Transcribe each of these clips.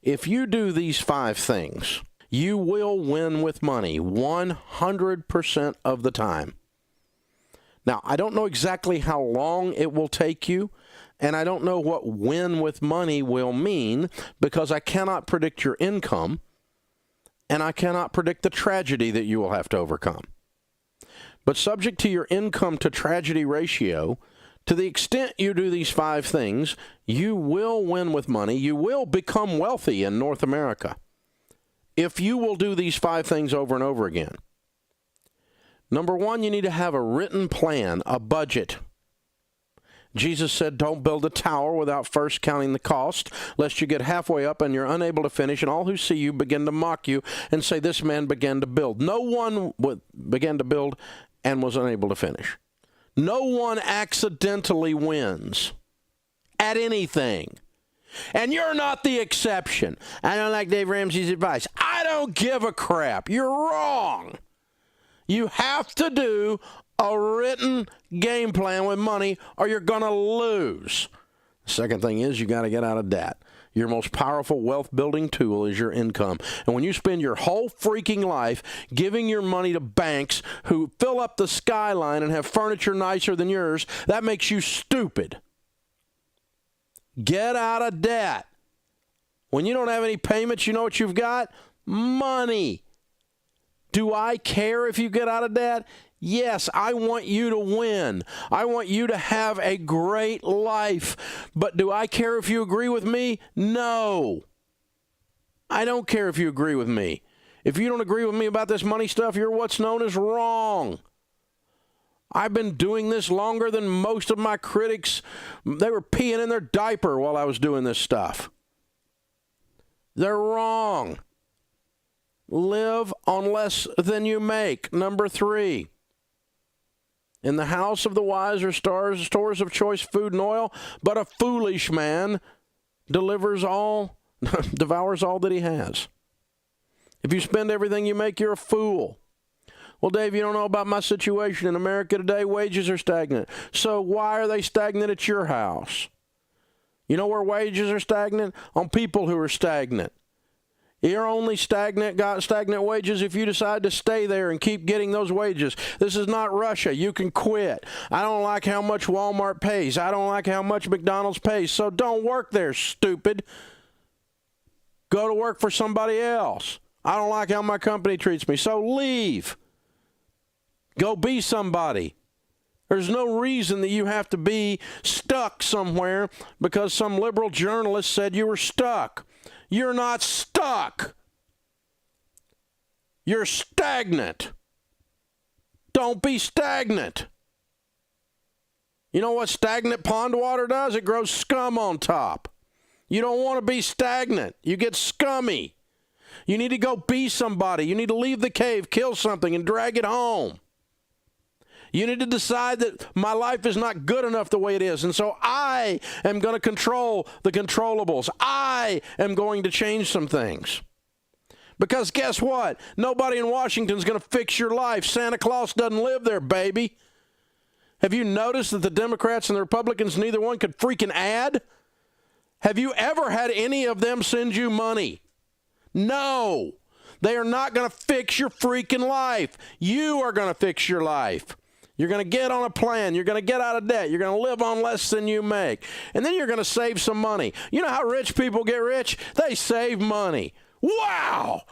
If you do these 5 things, you will win with money 100% of the time. Now, I don't know exactly how long it will take you, and I don't know what win with money will mean because I cannot predict your income, and I cannot predict the tragedy that you will have to overcome. But subject to your income to tragedy ratio, to the extent you do these 5 things, you will win with money. You will become wealthy in North America if you will do these 5 things over and over again. Number 1, you need to have a written plan, a budget. Jesus said, don't build a tower without first counting the cost, lest you get halfway up and you're unable to finish, and all who see you begin to mock you and say, this man began to build. No one began to build and was unable to finish. No one accidentally wins at anything. And you're not the exception. I don't like Dave Ramsey's advice. I don't give a crap. You're wrong. You have to do a written game plan with money or you're going to lose. The second thing is you got to get out of debt. Your most powerful wealth building tool is your income. And when you spend your whole freaking life giving your money to banks who fill up the skyline and have furniture nicer than yours, that makes you stupid. Get out of debt. When you don't have any payments, you know what you've got? Money. Do I care if you get out of debt? Yes, I want you to win. I want you to have a great life. But do I care if you agree with me? No. I don't care if you agree with me. If you don't agree with me about this money stuff, you're what's known as wrong. I've been doing this longer than most of my critics. They were peeing in their diaper while I was doing this stuff. They're wrong. Live on less than you make. Number 3. In the house of the wise are stores of choice food and oil, but a foolish man devours all that he has. If you spend everything you make, you're a fool. Well, Dave, you don't know about my situation. In America today, wages are stagnant. So why are they stagnant at your house? You know where wages are stagnant? On people who are stagnant. You're only got stagnant wages if you decide to stay there and keep getting those wages. This is not Russia. You can quit. I don't like how much Walmart pays. I don't like how much McDonald's pays. So don't work there, stupid. Go to work for somebody else. I don't like how my company treats me. So leave. Go be somebody. There's no reason that you have to be stuck somewhere because some liberal journalist said you were stuck. You're not stuck. You're stagnant. Don't be stagnant. You know what stagnant pond water does? It grows scum on top. You don't want to be stagnant. You get scummy. You need to go be somebody. You need to leave the cave, kill something, and drag it home. You need to decide that my life is not good enough the way it is. And so I am going to control the controllables. I am going to change some things. Because guess what? Nobody in Washington is going to fix your life. Santa Claus doesn't live there, baby. Have you noticed that the Democrats and the Republicans, neither one could freaking add? Have you ever had any of them send you money? No. They are not going to fix your freaking life. You are going to fix your life. You're going to get on a plan. You're going to get out of debt. You're going to live on less than you make. And then you're going to save some money. You know how rich people get rich? They save money. Wow!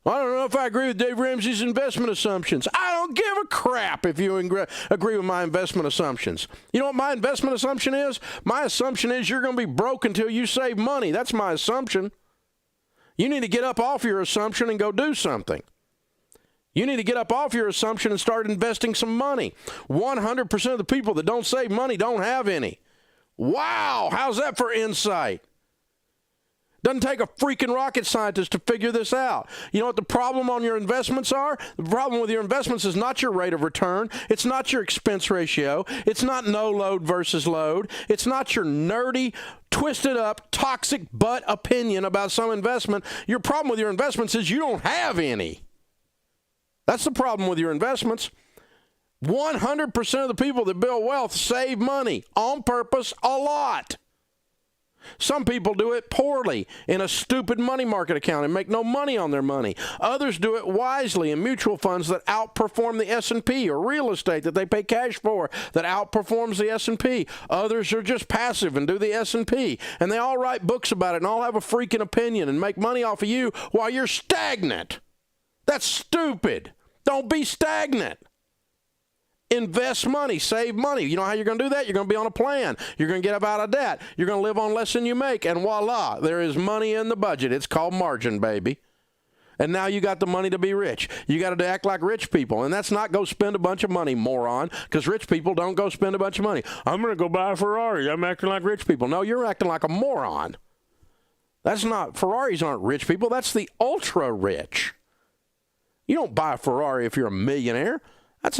I don't know if I agree with Dave Ramsey's investment assumptions. I don't give a crap if you agree with my investment assumptions. You know what my investment assumption is? My assumption is you're going to be broke until you save money. That's my assumption. You need to get up off your assumption and go do something. You need to get up off your assumption and start investing some money. 100% of the people that don't save money don't have any. Wow, how's that for insight? Doesn't take a freaking rocket scientist to figure this out. You know what the problem on your investments are? The problem with your investments is not your rate of return. It's not your expense ratio. It's not no load versus load. It's not your nerdy, twisted up, toxic butt opinion about some investment. Your problem with your investments is you don't have any. That's the problem with your investments. 100% of the people that build wealth save money on purpose a lot. Some people do it poorly in a stupid money market account and make no money on their money. Others do it wisely in mutual funds that outperform the S&P, or real estate that they pay cash for that outperforms the S&P. Others are just passive and do the S&P, and they all write books about it and all have a freaking opinion and make money off of you while you're stagnant. That's stupid. Don't be stagnant. Invest money, save money. You know how you're going to do that? You're going to be on a plan. You're going to get up out of debt. You're going to live on less than you make, and voila, there is money in the budget. It's called margin, baby. And now you got the money to be rich. You got to act like rich people, and that's not go spend a bunch of money, moron, because rich people don't go spend a bunch of money. I'm going to go buy a Ferrari. I'm acting like rich people. No, you're acting like a moron. That's not, Ferraris aren't rich people. That's the ultra rich. You don't buy a Ferrari if you're a millionaire. That's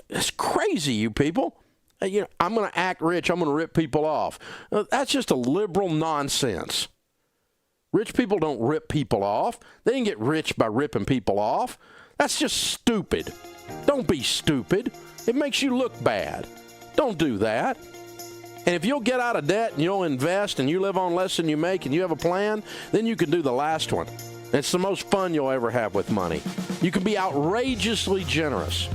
it's crazy, you people. I'm going to act rich. I'm going to rip people off. That's just a liberal nonsense. Rich people don't rip people off. They didn't get rich by ripping people off. That's just stupid. Don't be stupid. It makes you look bad. Don't do that. And if you'll get out of debt and you'll invest and you live on less than you make and you have a plan, then you can do the last one. It's the most fun you'll ever have with money. You can be outrageously generous.